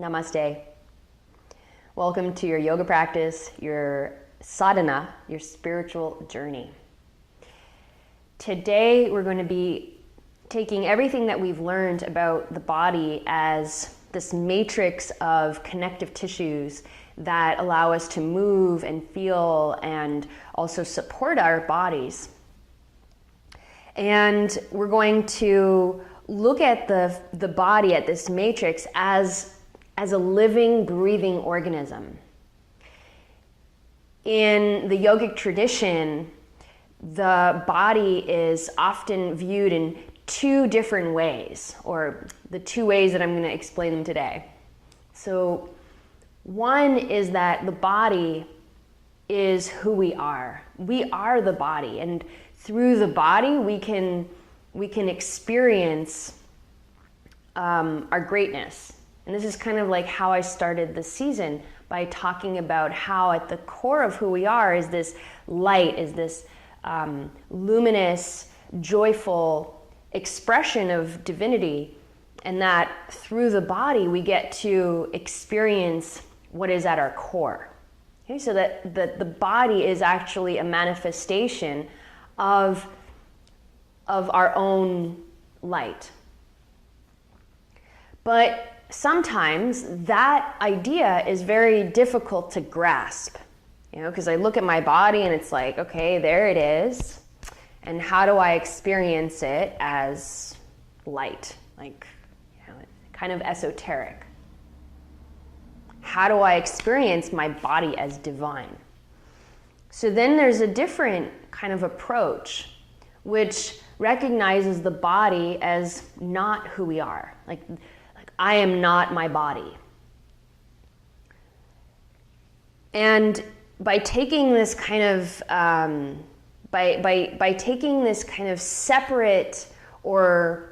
Namaste. Welcome to your yoga practice, your sadhana, your spiritual journey. Today we're going to be taking everything that we've learned about the body as this matrix of connective tissues that allow us to move and feel and also support our bodies. And we're going to look at the body, at this matrix, as a living, breathing organism. In the yogic tradition, the body is often viewed in two different ways, or the two ways that I'm going to explain them today. So one is that the body is who we are. We are the body, and through the body we can experience our greatness. And this is kind of like how I started the season, by talking about how at the core of who we are is this light, is this luminous, joyful expression of divinity, and that through the body we get to experience what is at our core. Okay, so that the body is actually a manifestation of our own light. But sometimes that idea is very difficult to grasp, because I look at my body and it's like, okay, there it is, and how do I experience it as light? Like, kind of esoteric. How do I experience my body as divine? So then there's a different kind of approach, which recognizes the body as not who we are. Like I am not my body. And by taking this kind of by taking this kind of separate or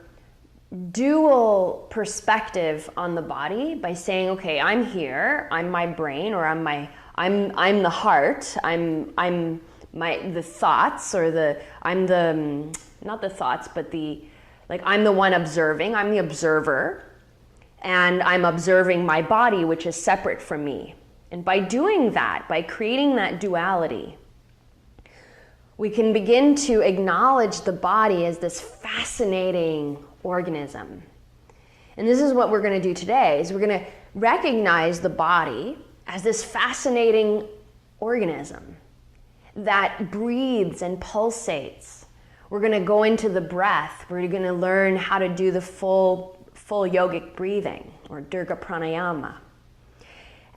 dual perspective on the body, by saying, okay, I'm here, I'm my brain, or I'm the heart, I'm the thoughts, or I'm the not the thoughts, but I'm the one observing, I'm the observer. And I'm observing my body, which is separate from me. And by doing that, by creating that duality, we can begin to acknowledge the body as this fascinating organism. And this is what we're going to do today, is we're going to recognize the body as this fascinating organism that breathes and pulsates. We're going to go into the breath. We're going to learn how to do the full yogic breathing, or Durga Pranayama.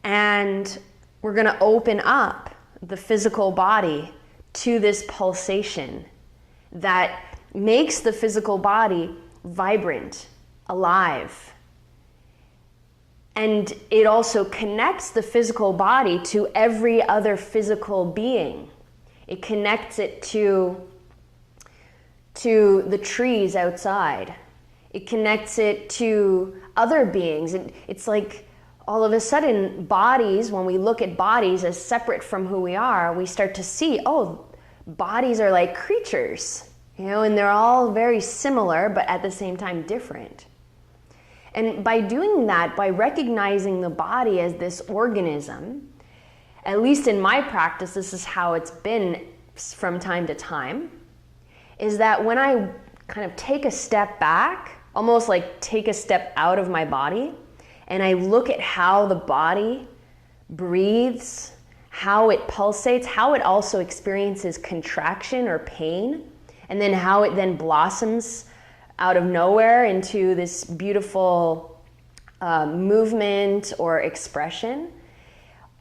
And we're going to open up the physical body to this pulsation that makes the physical body vibrant, alive. And it also connects the physical body to every other physical being. It connects it to the trees outside. It connects it to other beings. It's like all of a sudden bodies, when we look at bodies as separate from who we are, we start to see, oh, bodies are like creatures, and they're all very similar, but at the same time different. And by doing that, by recognizing the body as this organism, at least in my practice, this is how it's been from time to time, is that when I kind of take a step back, almost like take a step out of my body, and I look at how the body breathes, how it pulsates, how it also experiences contraction or pain, and then how it then blossoms out of nowhere into this beautiful movement or expression,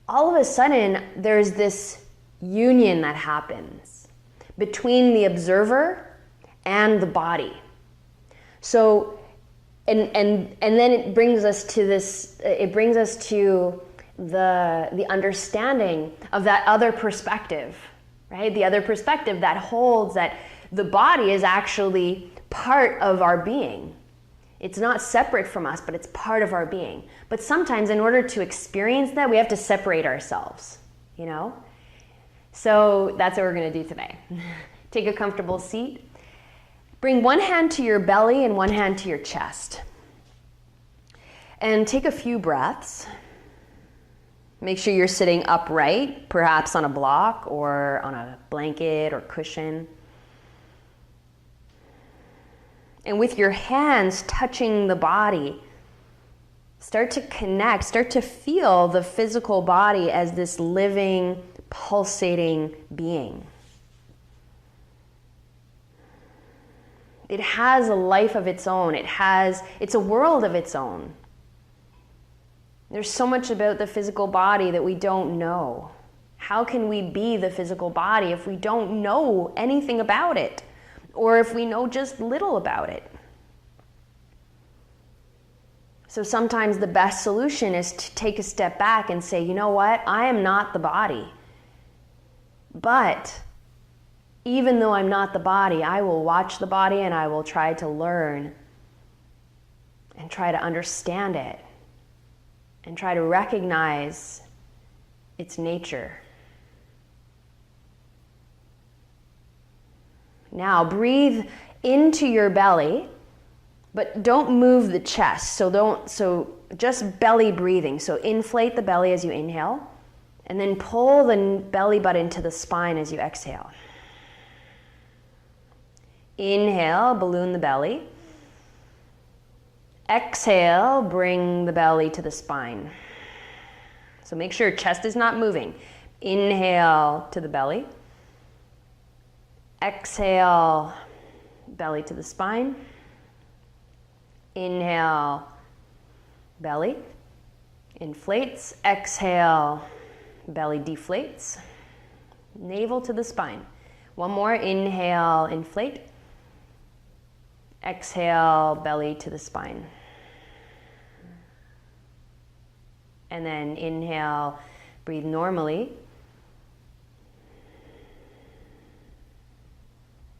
all of a sudden there's this union that happens between the observer and the body. So, and then it brings us to this, it brings us to the understanding of that other perspective, right? The other perspective that holds that the body is actually part of our being. It's not separate from us, but it's part of our being. But sometimes in order to experience that, we have to separate ourselves, So that's what we're going to do today. Take a comfortable seat. Bring one hand to your belly and one hand to your chest. And take a few breaths. Make sure you're sitting upright, perhaps on a block or on a blanket or cushion. And with your hands touching the body, start to connect, start to feel the physical body as this living, pulsating being. It has a life of its own. It's a world of its own. There's so much about the physical body that we don't know. How can we be the physical body if we don't know anything about it? Or if we know just little about it? So sometimes the best solution is to take a step back and say, you know what? I am not the body. But even though I'm not the body, I will watch the body and I will try to learn and try to understand it and try to recognize its nature. Now breathe into your belly, but don't move the chest. So just belly breathing. So inflate the belly as you inhale, and then pull the belly button to the spine as you exhale. Inhale, balloon the belly. Exhale, bring the belly to the spine. So make sure chest is not moving. Inhale to the belly. Exhale, belly to the spine. Inhale, belly inflates. Exhale, belly deflates. Navel to the spine. One more. Inhale, inflate. Exhale, belly to the spine. And then inhale, breathe normally.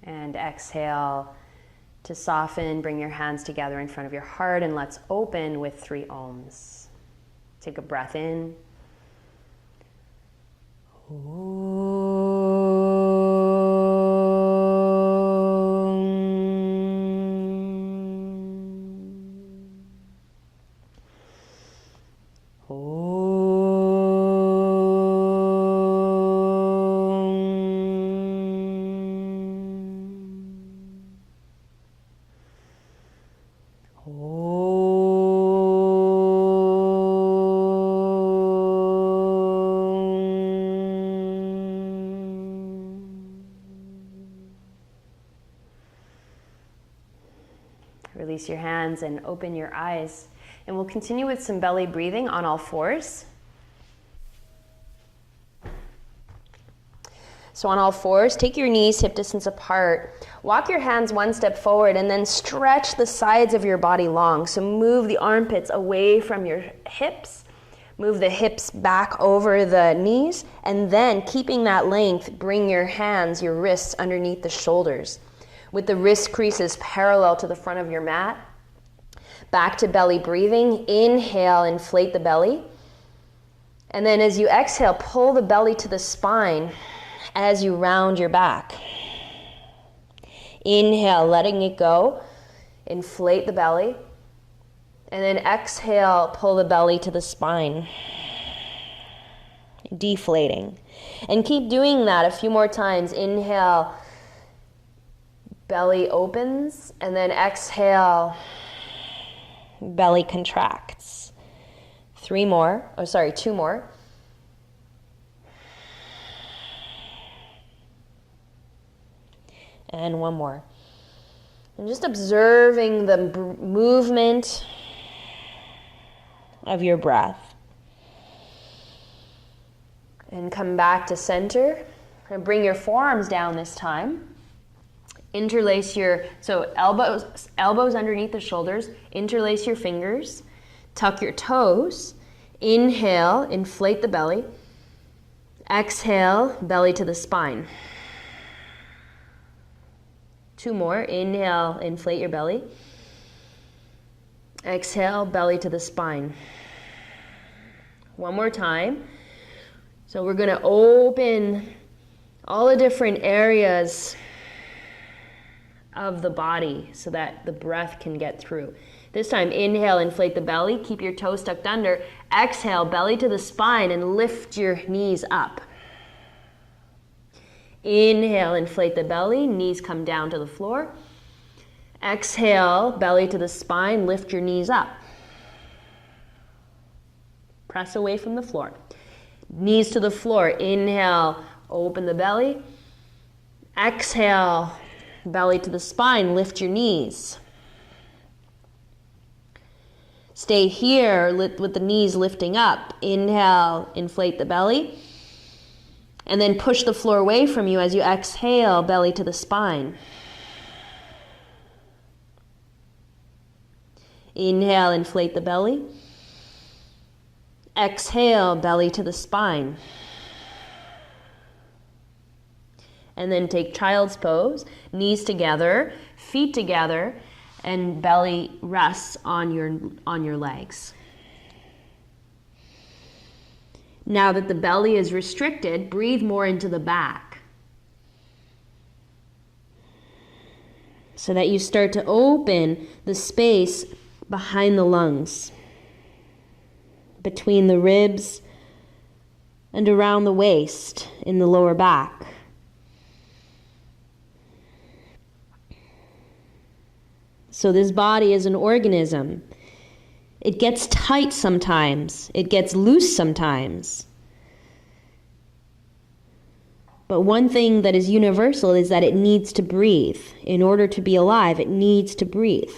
And exhale to soften. Bring your hands together in front of your heart and let's open with 3 Ohms. Take a breath in. Release your hands and open your eyes. And we'll continue with some belly breathing on all fours. So on all fours, take your knees hip distance apart. Walk your hands one step forward and then stretch the sides of your body long. So move the armpits away from your hips. Move the hips back over the knees. And then, keeping that length, bring your hands, your wrists underneath the shoulders, with the wrist creases parallel to the front of your mat. Back to belly breathing. Inhale, inflate the belly. And then as you exhale, pull the belly to the spine as you round your back. Inhale, letting it go. Inflate the belly. And then exhale, pull the belly to the spine. Deflating. And keep doing that a few more times. Inhale, belly opens, and then exhale, belly contracts. 2 more. And 1 more. And just observing the movement of your breath. And come back to center. And bring your forearms down this time. Interlace elbows underneath the shoulders. Interlace your fingers. Tuck your toes. Inhale, inflate the belly. Exhale, belly to the spine. 2 more. Inhale, inflate your belly. Exhale, belly to the spine. 1 more time. So we're going to open all the different areas of the body so that the breath can get through. This time, inhale, inflate the belly, keep your toes tucked under. Exhale, belly to the spine, and lift your knees up. Inhale, inflate the belly, knees come down to the floor. Exhale, belly to the spine, lift your knees up. Press away from the floor. Knees to the floor. Inhale, open the belly. Exhale, belly to the spine, lift your knees. Stay here with the knees lifting up. Inhale, inflate the belly. And then push the floor away from you as you exhale, belly to the spine. Inhale, inflate the belly. Exhale, belly to the spine. And then take child's pose, knees together, feet together, and belly rests on your legs. Now that the belly is restricted, breathe more into the back, so that you start to open the space behind the lungs, between the ribs and around the waist in the lower back. So this body is an organism. It gets tight sometimes. It gets loose sometimes. But one thing that is universal is that it needs to breathe. In order to be alive, it needs to breathe.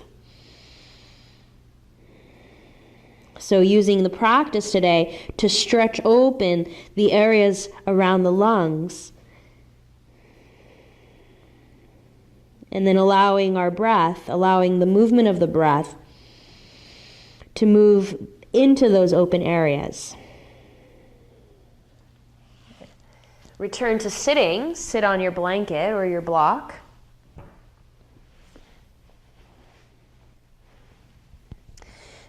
So using the practice today to stretch open the areas around the lungs, and then allowing our breath, allowing the movement of the breath to move into those open areas. Return to sitting. Sit on your blanket or your block.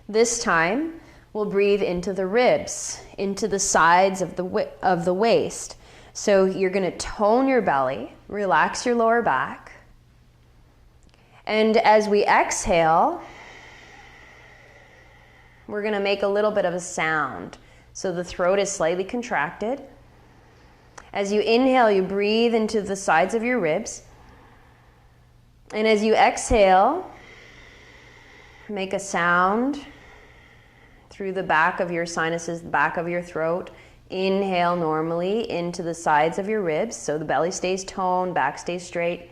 This time, we'll breathe into the ribs, into the sides of the waist. So you're going to tone your belly, relax your lower back. And as we exhale, we're going to make a little bit of a sound. So the throat is slightly contracted. As you inhale, you breathe into the sides of your ribs. And as you exhale, make a sound through the back of your sinuses, the back of your throat. Inhale normally into the sides of your ribs, so the belly stays toned, back stays straight.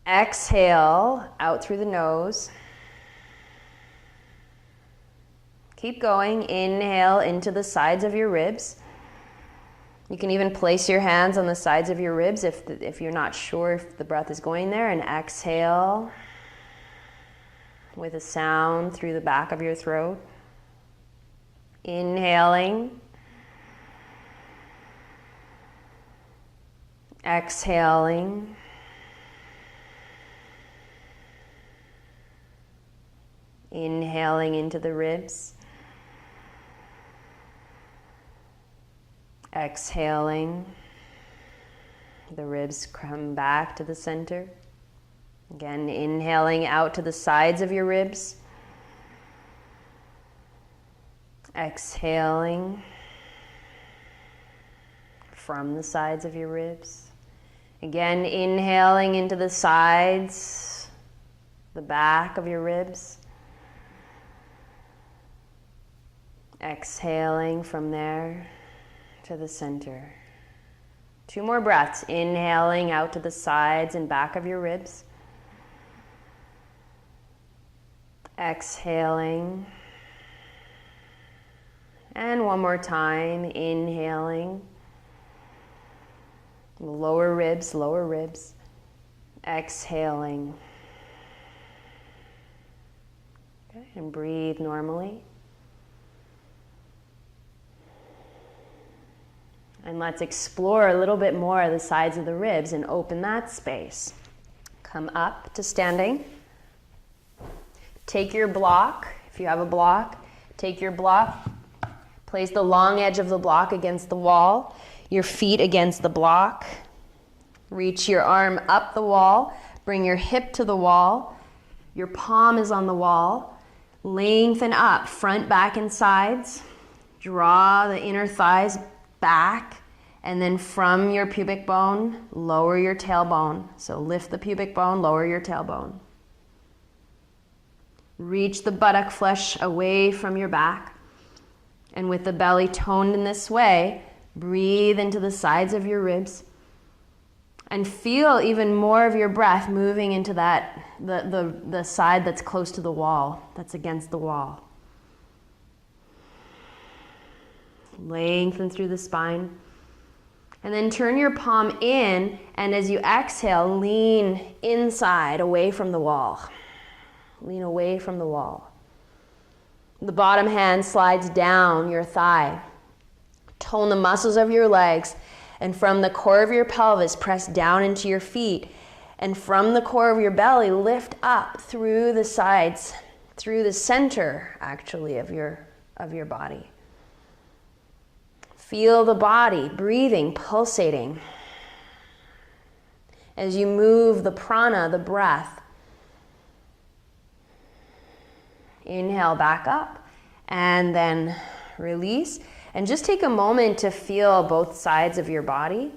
Exhale out through the nose. Keep going. Inhale into the sides of your ribs. You can even place your hands on the sides of your ribs if you're not sure if the breath is going there. And exhale with a sound through the back of your throat. Inhaling. Exhaling. Inhaling into the ribs. Exhaling. The ribs come back to the center. Again, inhaling out to the sides of your ribs. Exhaling from the sides of your ribs. Again, inhaling into the sides, the back of your ribs. Exhaling from there to the center. 2 more breaths. Inhaling out to the sides and back of your ribs. Exhaling. And 1 more time. Inhaling. Lower ribs, lower ribs. Exhaling. Okay, and breathe normally. And let's explore a little bit more of the sides of the ribs and open that space. Come up to standing. Take your block, if you have a block, take your block, place the long edge of the block against the wall, your feet against the block. Reach your arm up the wall, bring your hip to the wall, Your palm is on the wall. Lengthen up, front, back, and sides. Draw the inner thighs back. And then from your pubic bone, lower your tailbone. So lift the pubic bone, lower your tailbone. Reach the buttock flesh away from your back. And with the belly toned in this way, breathe into the sides of your ribs. And feel even more of your breath moving into that, the side that's close to the wall, that's against the wall. Lengthen through the spine. And then turn your palm in, and as you exhale, lean inside, away from the wall. Lean away from the wall. The bottom hand slides down your thigh. Tone the muscles of your legs, and from the core of your pelvis, press down into your feet. And from the core of your belly, lift up through the sides, through the center, actually, of your body. Feel the body breathing, pulsating. As you move the prana, the breath. Inhale back up and then release. And just take a moment to feel both sides of your body.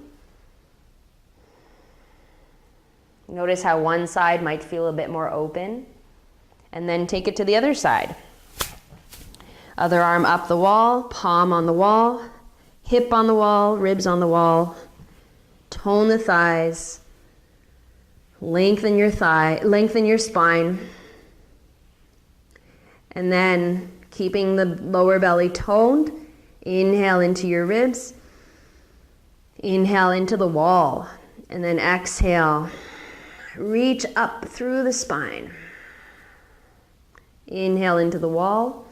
Notice how one side might feel a bit more open. And then take it to the other side. Other arm up the wall, palm on the wall. Hip on the wall, ribs on the wall. Tone the thighs. Lengthen your spine. And then keeping the lower belly toned, inhale into your ribs. Inhale into the wall. And then exhale. Reach up through the spine. Inhale into the wall.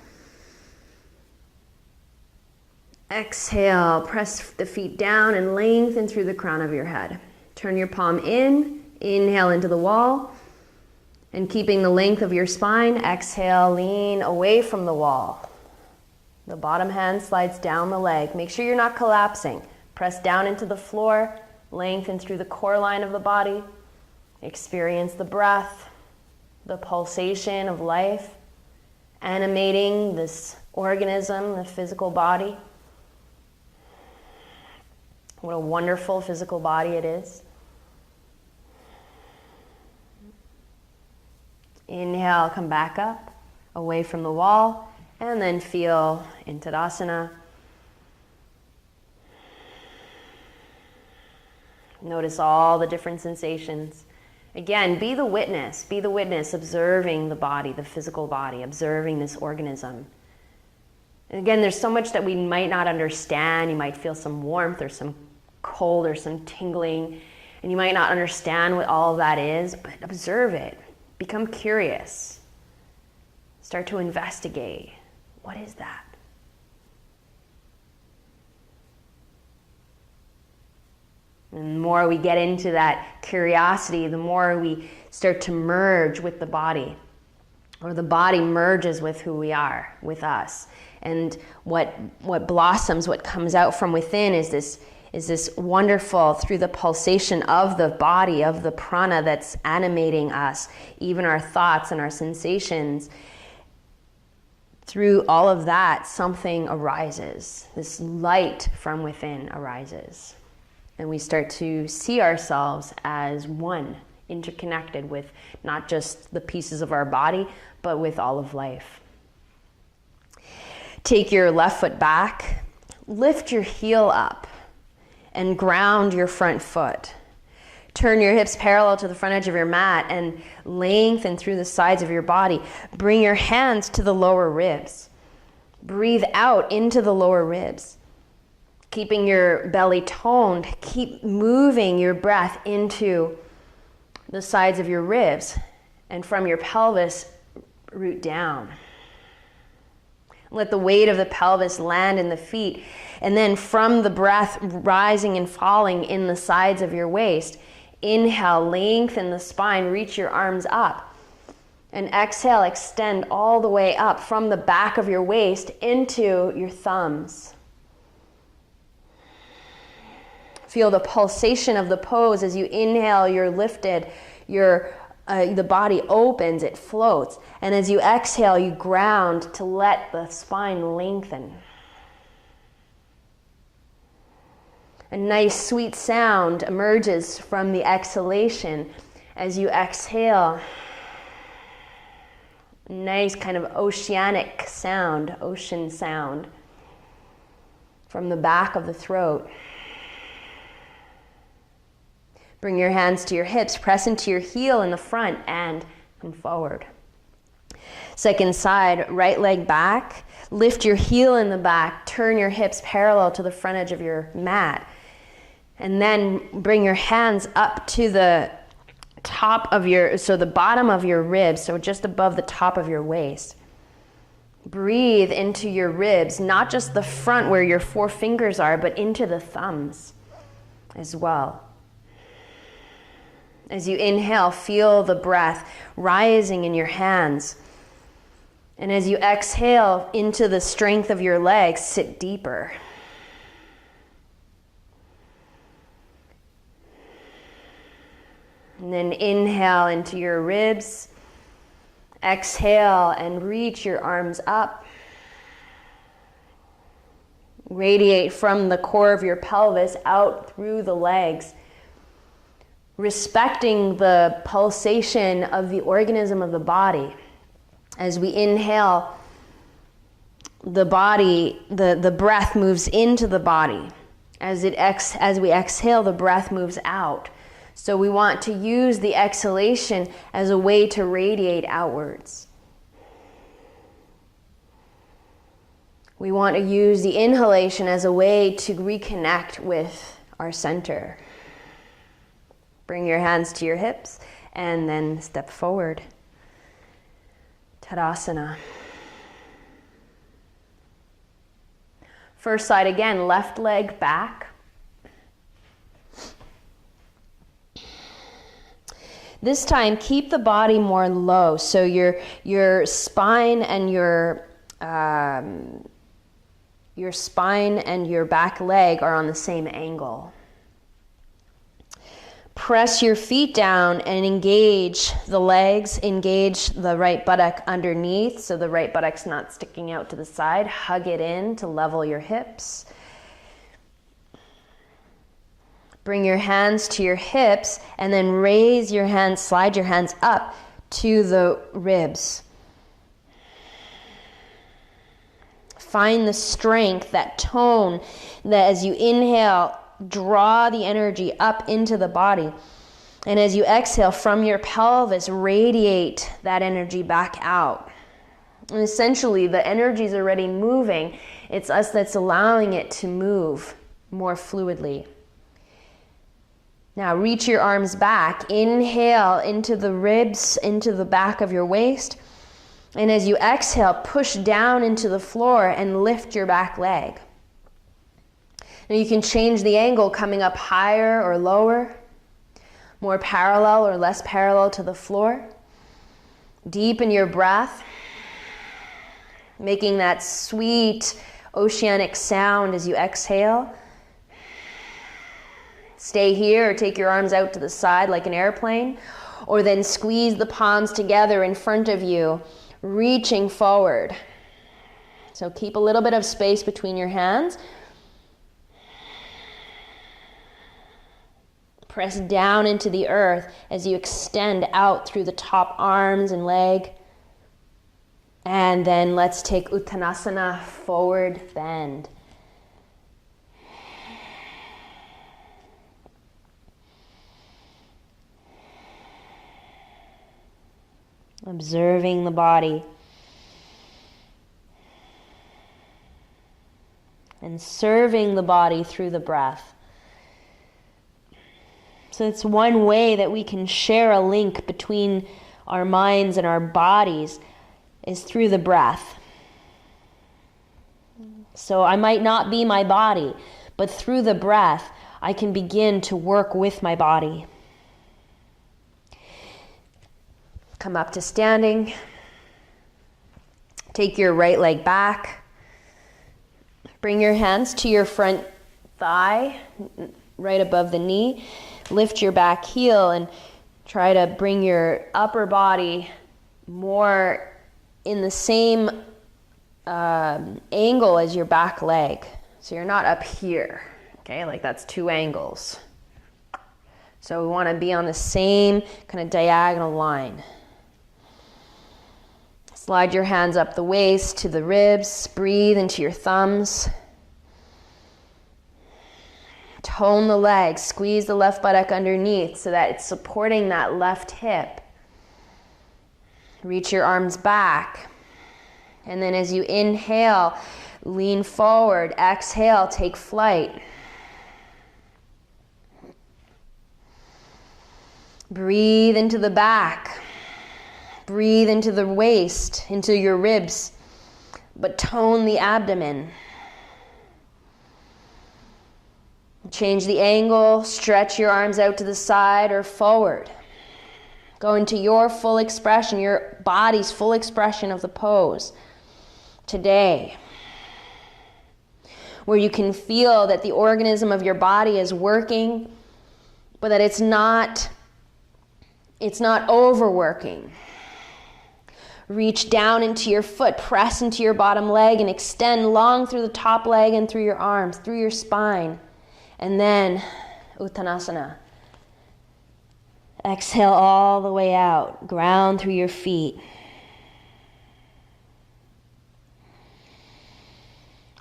Exhale, press the feet down and lengthen through the crown of your head. Turn your palm in, inhale into the wall, and keeping the length of your spine, exhale, lean away from the wall. The bottom hand slides down the leg. Make sure you're not collapsing. Press down into the floor, lengthen through the core line of the body. Experience the breath, the pulsation of life, animating this organism, the physical body. What a wonderful physical body it is. Inhale, come back up, away from the wall, and then feel in Tadasana. Notice all the different sensations. Again, be the witness, observing the body, the physical body, observing this organism. And again, there's so much that we might not understand. You might feel some warmth or some cold or some tingling, and you might not understand what all of that is, but observe it. Become curious. Start to investigate. What is that? And the more we get into that curiosity, the more we start to merge with the body, or the body merges with who we are, with us. And what blossoms, what comes out from within is this wonderful, through the pulsation of the body, of the prana that's animating us, even our thoughts and our sensations. Through all of that, something arises. This light from within arises. And we start to see ourselves as one, interconnected with not just the pieces of our body, but with all of life. Take your left foot back, lift your heel up, and ground your front foot. Turn your hips parallel to the front edge of your mat and lengthen through the sides of your body. Bring your hands to the lower ribs. Breathe out into the lower ribs. Keeping your belly toned, keep moving your breath into the sides of your ribs, and from your pelvis, root down. Let the weight of the pelvis land in the feet, and then from the breath rising and falling in the sides of your waist, inhale, lengthen the spine, reach your arms up, and exhale, extend all the way up from the back of your waist into your thumbs. Feel the pulsation of the pose as you inhale, you're lifted, you're the body opens, it floats. And as you exhale, you ground to let the spine lengthen. A nice sweet sound emerges from the exhalation as you exhale. Nice kind of oceanic sound, ocean sound from the back of the throat. Bring your hands to your hips, press into your heel in the front and come forward. Second side, right leg back, lift your heel in the back, turn your hips parallel to the front edge of your mat. And then bring your hands up to the top of the bottom of your ribs, so just above the top of your waist. Breathe into your ribs, not just the front where your 4 fingers are, but into the thumbs as well. As you inhale, feel the breath rising in your hands. And as you exhale into the strength of your legs, sit deeper. And then inhale into your ribs. Exhale and reach your arms up. Radiate from the core of your pelvis out through the legs, respecting the pulsation of the organism of the body. As we inhale, the body, the breath moves into the body. As we exhale, the breath moves out. So we want to use the exhalation as a way to radiate outwards. We want to use the inhalation as a way to reconnect with our center. Bring your hands to your hips and then step forward. Tadasana. First side again, left leg back. This time, keep the body more low, so your spine and your spine and your back leg are on the same angle. Press your feet down and engage the legs, engage the right buttock underneath, so the right buttock's not sticking out to the side. Hug it in to level your hips. Bring your hands to your hips and then raise your hands, slide your hands up to the ribs. Find the strength, that tone, that as you inhale, draw the energy up into the body. And as you exhale from your pelvis, radiate that energy back out. And essentially, the energy is already moving. It's us that's allowing it to move more fluidly. Now reach your arms back. Inhale into the ribs, into the back of your waist. And as you exhale, push down into the floor and lift your back leg. Now you can change the angle, coming up higher or lower, more parallel or less parallel to the floor. Deepen your breath, making that sweet oceanic sound as you exhale. Stay here or take your arms out to the side like an airplane, or then squeeze the palms together in front of you, reaching forward. So keep a little bit of space between your hands. Press down into the earth as you extend out through the top arms and leg. And then let's take Uttanasana, forward bend. Observing the body and serving the body through the breath. So it's one way that we can share a link between our minds and our bodies is through the breath. So I might not be my body, but through the breath, I can begin to work with my body. Come up to standing. Take your right leg back. Bring your hands to your front thigh, right above the knee. Lift your back heel and Try to bring your upper body more in the same angle as your back leg. So you're not up here, okay? Like that's two angles. So we want to be on the same kind of diagonal line. Slide your hands up the waist to the ribs. Breathe into your thumbs. Tone the legs. Squeeze the left buttock underneath so that it's supporting that left hip. Reach your arms back. And then as you inhale, lean forward. Exhale, take flight. Breathe into the back. Breathe into the waist, into your ribs, but tone the abdomen. Change the angle, stretch your arms out to the side or forward. Go into your full expression, your body's full expression of the pose today, where you can feel that the organism of your body is working, but that it's not overworking. Reach down into your foot, press into your bottom leg, and extend long through the top leg and through your arms, through your spine. And then Uttanasana. Exhale all the way out. Ground through your feet.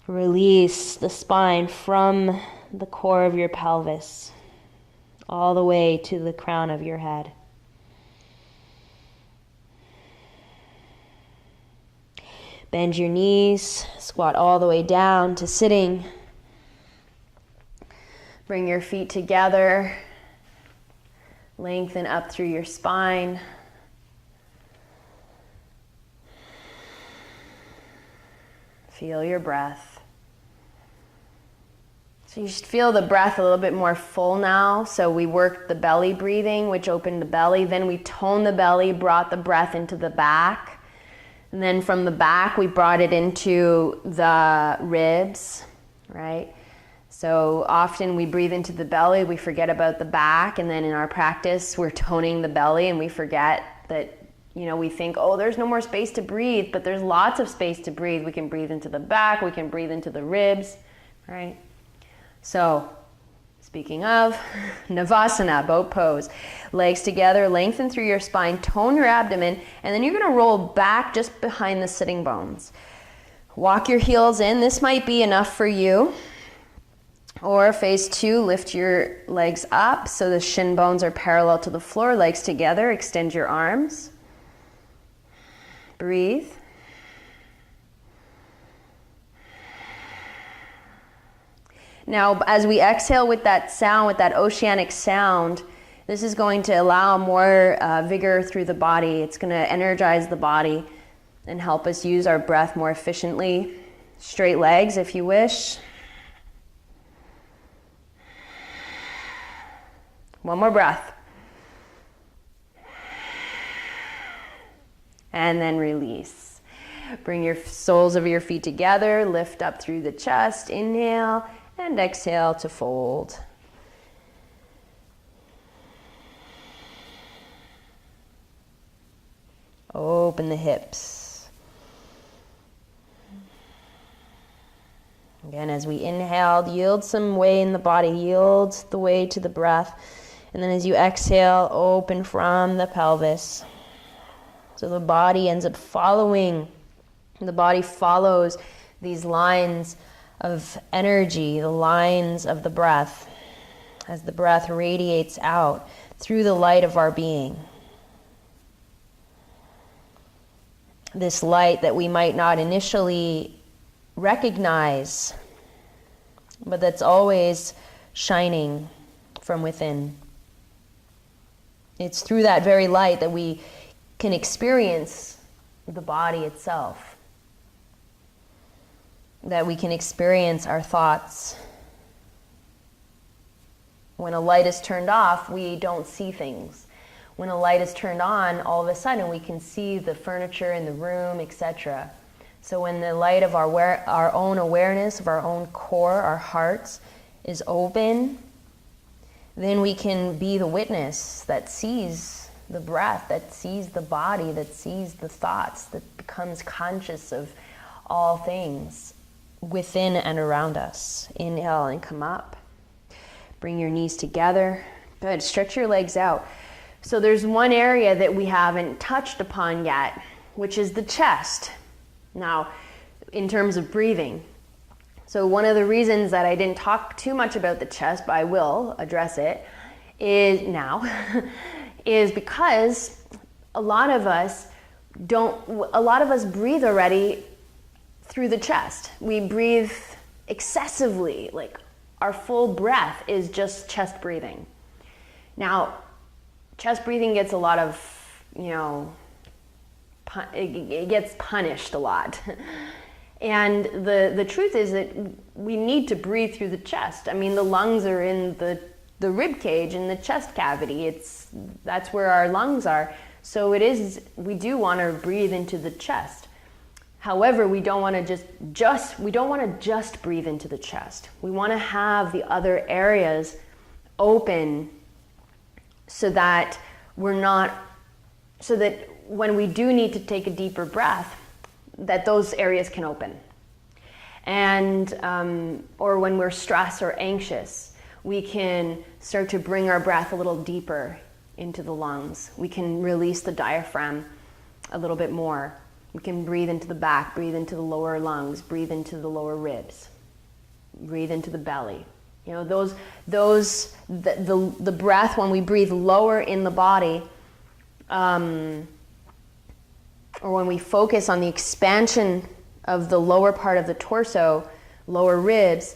Release the spine from the core of your pelvis all the way to the crown of your head. Bend your knees, squat all the way down to sitting. Bring your feet together. Lengthen up through your spine. Feel your breath. So you should feel the breath a little bit more full now. So we worked the belly breathing, which opened the belly. Then we toned the belly, brought the breath into the back. And then from the back, we brought it into the ribs, right? So often we breathe into the belly, we forget about the back, and then in our practice, we're toning the belly and we forget that, we think, oh, there's no more space to breathe, but there's lots of space to breathe. We can breathe into the back, we can breathe into the ribs, right? So, speaking of, Navasana, boat pose. Legs together, lengthen through your spine, tone your abdomen, and then you're going to roll back just behind the sitting bones. Walk your heels in. This might be enough for you. Or phase 2, lift your legs up so the shin bones are parallel to the floor, legs together, extend your arms. Breathe. Now, as we exhale with that sound, with that oceanic sound, this is going to allow more vigor through the body. It's going to energize the body and help us use our breath more efficiently. Straight legs if you wish. One more breath. And then release. Bring your soles of your feet together, lift up through the chest, inhale, and exhale to fold. Open the hips. Again, as we inhaled, yield some way in the body, yield the way to the breath. And then as you exhale, open from the pelvis. So the body ends up following, the body follows these lines of energy, the lines of the breath, as the breath radiates out through the light of our being. This light that we might not initially recognize, but that's always shining from within. It's through that very light that we can experience the body itself, that we can experience our thoughts. When a light is turned off, we don't see things. When a light is turned on, all of a sudden we can see the furniture in the room, etc. So when the light of our own awareness, of our own core, our hearts, is open, then we can be the witness that sees the breath, that sees the body, that sees the thoughts, that becomes conscious of all things within and around us. Inhale and come up. Bring your knees together. Good. Stretch your legs out. So there's one area that we haven't touched upon yet, which is the chest. Now, in terms of breathing. So one of the reasons that I didn't talk too much about the chest, but I will address it, is now, is because a lot of us breathe already through the chest. We breathe excessively, like our full breath is just chest breathing. Now, chest breathing gets a lot of, it gets punished a lot. And the truth is that we need to breathe through the chest. I mean, the lungs are in the rib cage, in the chest cavity. That's where our lungs are. So we do want to breathe into the chest. However, we don't want to just breathe into the chest. We want to have the other areas open so that when we do need to take a deeper breath, that those areas can open. And, or when we're stressed or anxious, we can start to bring our breath a little deeper into the lungs. We can release the diaphragm a little bit more. We can breathe into the back, breathe into the lower lungs, breathe into the lower ribs, breathe into the belly. The breath, when we breathe lower in the body, or when we focus on the expansion of the lower part of the torso, lower ribs,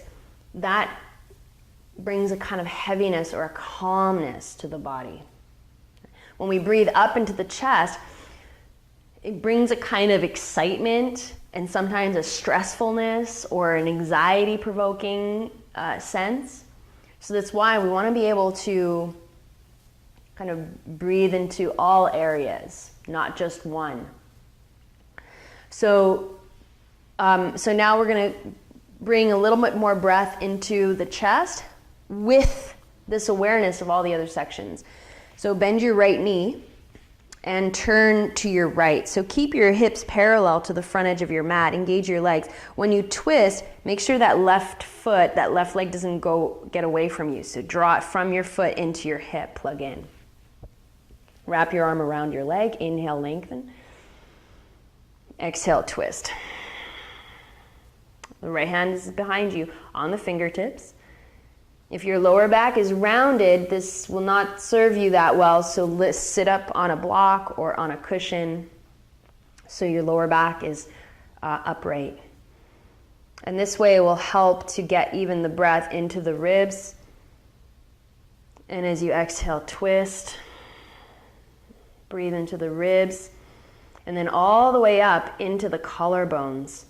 that brings a kind of heaviness or a calmness to the body. When we breathe up into the chest, it brings a kind of excitement and sometimes a stressfulness or an anxiety-provoking sense. So that's why we want to be able to kind of breathe into all areas, not just one. So now we're going to bring a little bit more breath into the chest with this awareness of all the other sections. So bend your right knee and turn to your right. So keep your hips parallel to the front edge of your mat. Engage your legs. When you twist, make sure that left leg doesn't get away from you. So draw it from your foot into your hip. Plug in. Wrap your arm around your leg. Inhale, lengthen. Exhale, twist. The right hand is behind you on the fingertips. If your lower back is rounded, this will not serve you that well, so sit up on a block or on a cushion so your lower back is upright. And this way it will help to get even the breath into the ribs. And as you exhale, twist. Breathe into the ribs. And then all the way up into the collarbones.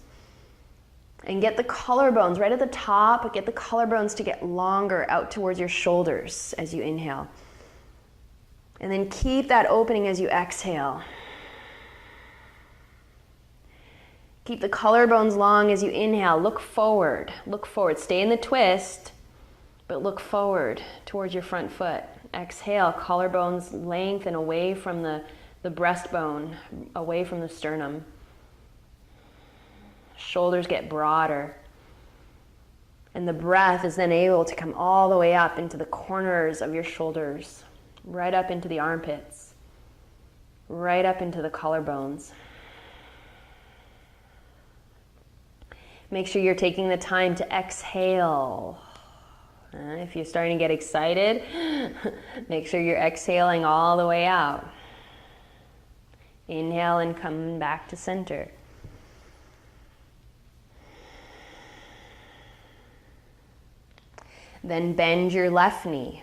And get the collarbones right at the top, get the collarbones to get longer out towards your shoulders as you inhale. And then keep that opening as you exhale. Keep the collarbones long as you inhale. Look forward. Look forward. Stay in the twist, but look forward towards your front foot. Exhale, collarbones lengthen away from the breastbone, away from the sternum. Shoulders get broader. And the breath is then able to come all the way up into the corners of your shoulders, right up into the armpits, right up into the collarbones. Make sure you're taking the time to exhale. If you're starting to get excited, make sure you're exhaling all the way out. Inhale and come back to center. Then bend your left knee.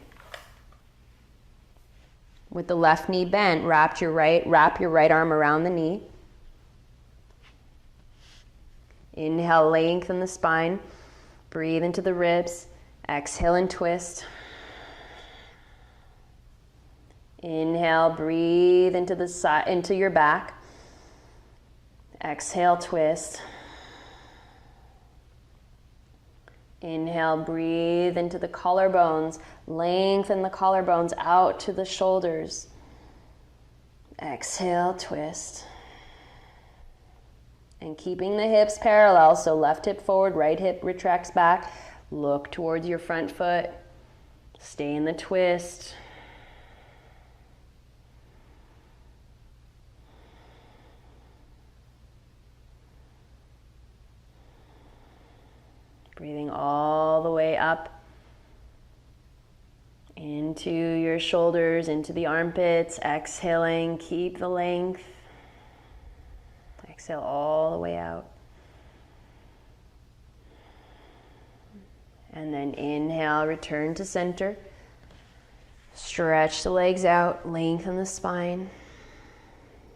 With the left knee bent, wrap your right arm around the knee. Inhale, lengthen the spine. Breathe into the ribs. Exhale and twist. Inhale, breathe into the side, into your back. Exhale, twist. Inhale, breathe into the collarbones. Lengthen the collarbones out to the shoulders. Exhale, twist. And keeping the hips parallel, so left hip forward, right hip retracts back. Look towards your front foot. Stay in the twist. Breathing all the way up into your shoulders, into the armpits. Exhaling, keep the length. Exhale all the way out. And then inhale, return to center. Stretch the legs out, lengthen the spine.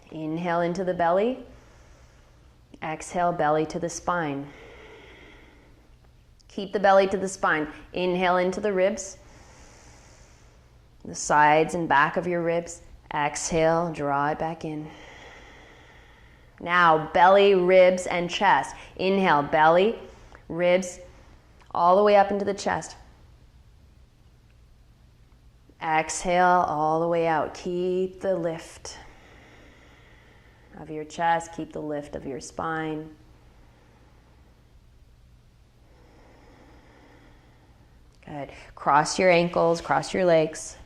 Inhale into the belly. Exhale, belly to the spine. Keep the belly to the spine. Inhale into the ribs, the sides and back of your ribs. Exhale, draw it back in. Now, belly, ribs, and chest. Inhale, belly, ribs, all the way up into the chest. Exhale, all the way out. Keep the lift of your chest. Keep the lift of your spine. Good. Cross your ankles, cross your legs.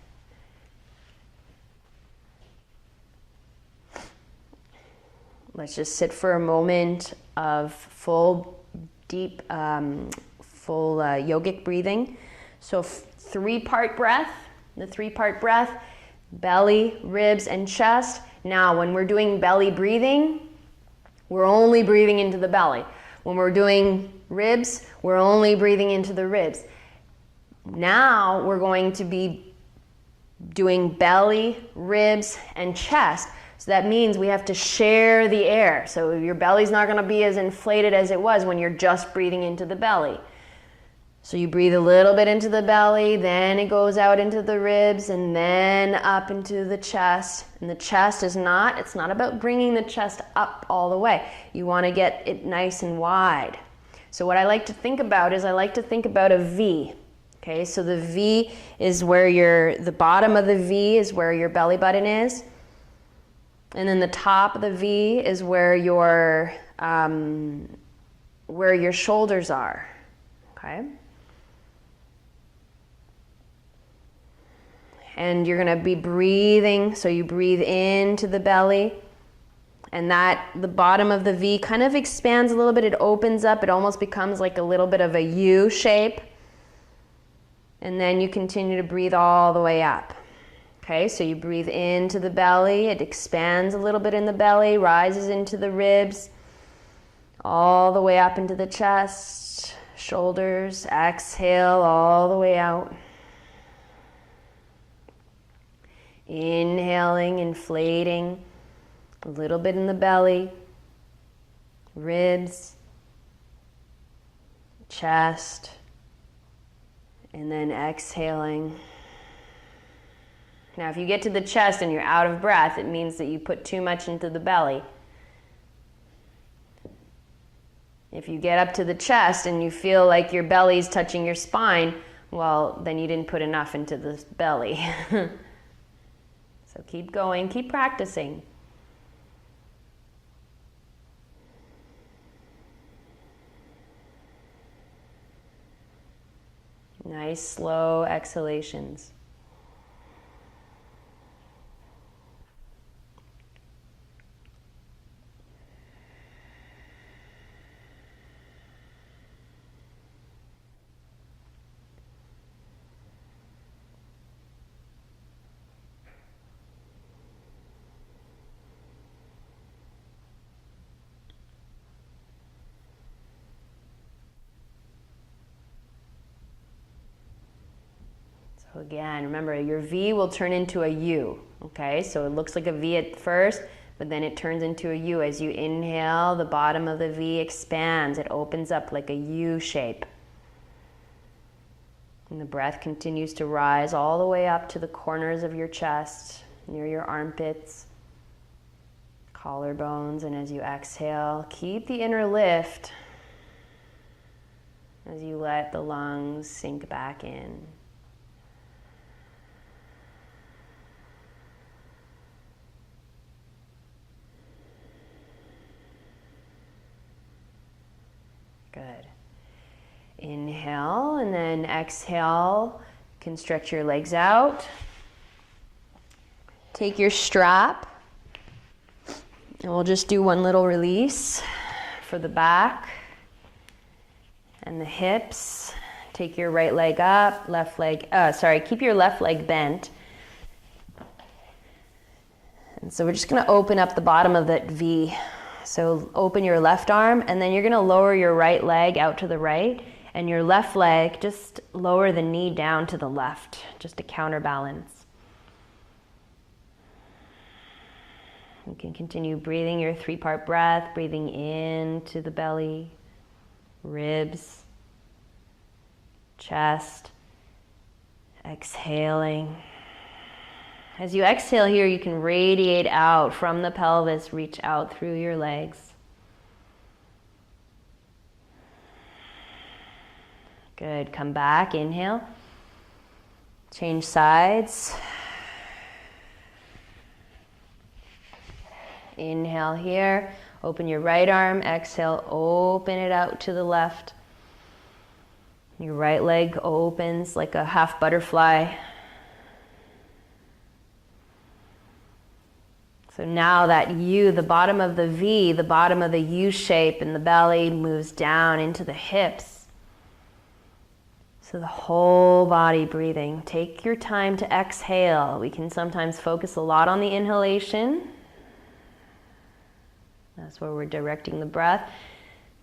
Let's just sit for a moment of full, deep, full yogic breathing. So 3-part breath, the 3-part breath, belly, ribs, and chest. Now, when we're doing belly breathing, we're only breathing into the belly. When we're doing ribs, we're only breathing into the ribs. Now we're going to be doing belly, ribs, and chest. So that means we have to share the air. So your belly's not going to be as inflated as it was when you're just breathing into the belly. So you breathe a little bit into the belly, then it goes out into the ribs, and then up into the chest. And the chest it's not about bringing the chest up all the way. You want to get it nice and wide. So what I like to think about is a V. Okay, so the V is where the bottom of the V is where your belly button is. And then the top of the V is where your shoulders are. Okay? And you're going to be breathing, so you breathe into the belly, and the bottom of the V kind of expands a little bit. It opens up. It almost becomes like a little bit of a U shape. And then you continue to breathe all the way up. Okay, so you breathe into the belly. It expands a little bit in the belly, rises into the ribs, all the way up into the chest, shoulders. Exhale all the way out. Inhaling, inflating, a little bit in the belly, ribs, chest, and then exhaling. Now, if you get to the chest and you're out of breath, it means that you put too much into the belly. If you get up to the chest and you feel like your belly's touching your spine, well, then you didn't put enough into the belly. So keep going, keep practicing. Nice, slow exhalations. So again, remember your V will turn into a U, okay? So it looks like a V at first, but then it turns into a U. As you inhale, the bottom of the V expands. It opens up like a U shape. And the breath continues to rise all the way up to the corners of your chest, near your armpits, collarbones, and as you exhale, keep the inner lift. as you let the lungs sink back in. Good. Inhale, and then exhale. You can stretch your legs out. Take your strap, and we'll just do one little release for the back and the hips. Take your right leg up, keep your left leg bent. And so we're just gonna open up the bottom of that V. So open your left arm, and then you're gonna lower your right leg out to the right, and your left leg, just lower the knee down to the left, just to counterbalance. You can continue breathing your 3-part breath, breathing into the belly, ribs, chest, exhaling. As you exhale here, you can radiate out from the pelvis, reach out through your legs. Good, come back, inhale. Change sides. Inhale here, open your right arm, exhale, open it out to the left. Your right leg opens like a half butterfly. So now that U, the bottom of the V, the bottom of the U shape in the belly moves down into the hips. So the whole body breathing. Take your time to exhale. We can sometimes focus a lot on the inhalation. That's where we're directing the breath.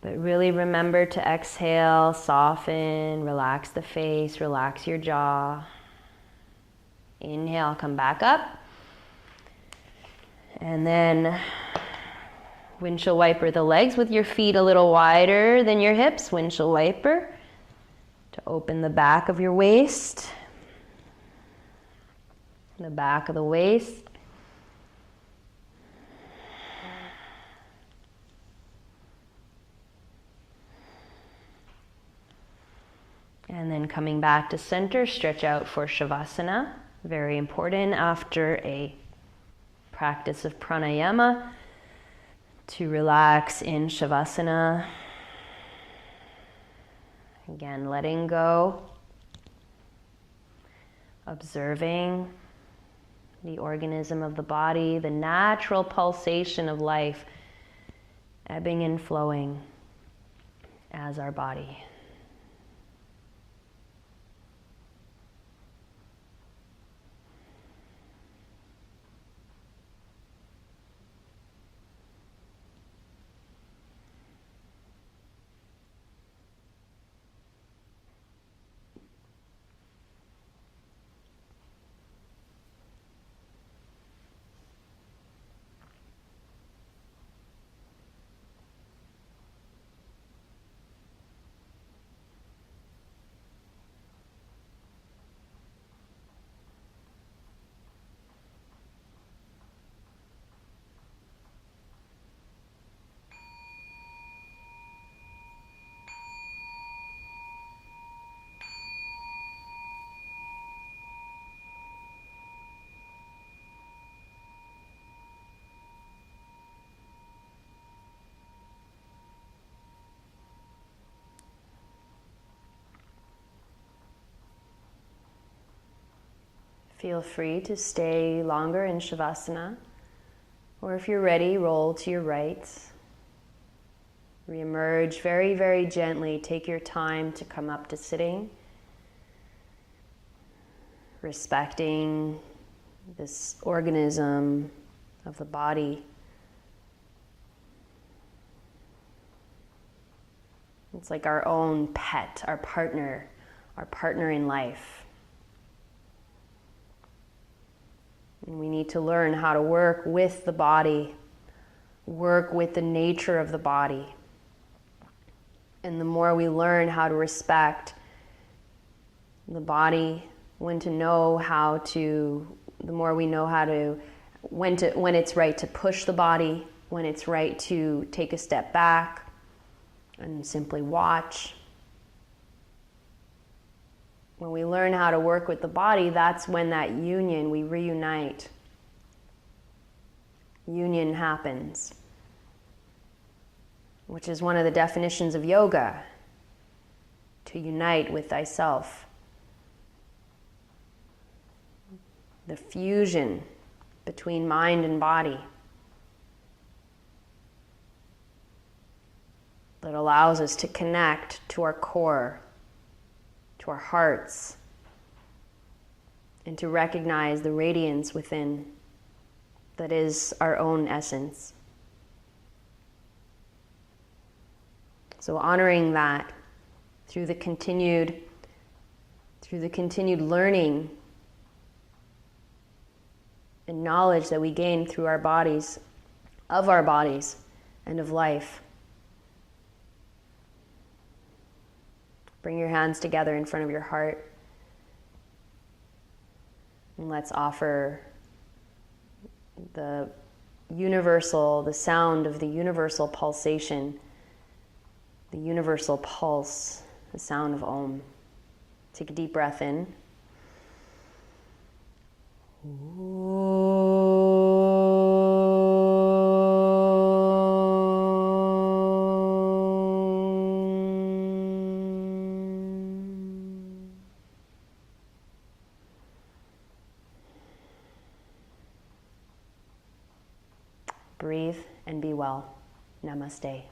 But really remember to exhale, soften, relax the face, relax your jaw. Inhale, come back up. And then windshield wiper the legs with your feet a little wider than your hips. Windshield wiper to open the back of your waist. The back of the waist. And then coming back to center, stretch out for Shavasana. Very important after a practice of Pranayama to relax in Shavasana. Again, letting go, observing the organism of the body, the natural pulsation of life, ebbing and flowing as our body. Feel free to stay longer in Shavasana, or if you're ready, roll to your right. Reemerge very, very gently. Take your time to come up to sitting, respecting this organism of the body. It's like our own pet, our partner in life. And we need to learn how to work with the body, work with the nature of the body. And the more we learn how to respect the body, when we know how to, when it's right to push the body, when it's right to take a step back and simply watch, when we learn how to work with the body, that's when that union, we reunite. Union happens, which is one of the definitions of yoga, to unite with thyself. The fusion between mind and body that allows us to connect to our core, to our hearts, and to recognize the radiance within that is our own essence. So honoring that through the continued learning and knowledge that we gain through our bodies, and of life. Bring your hands together in front of your heart. And let's offer the sound of the universal pulsation, the universal pulse, the sound of Om. Take a deep breath in. Breathe and be well. Namaste.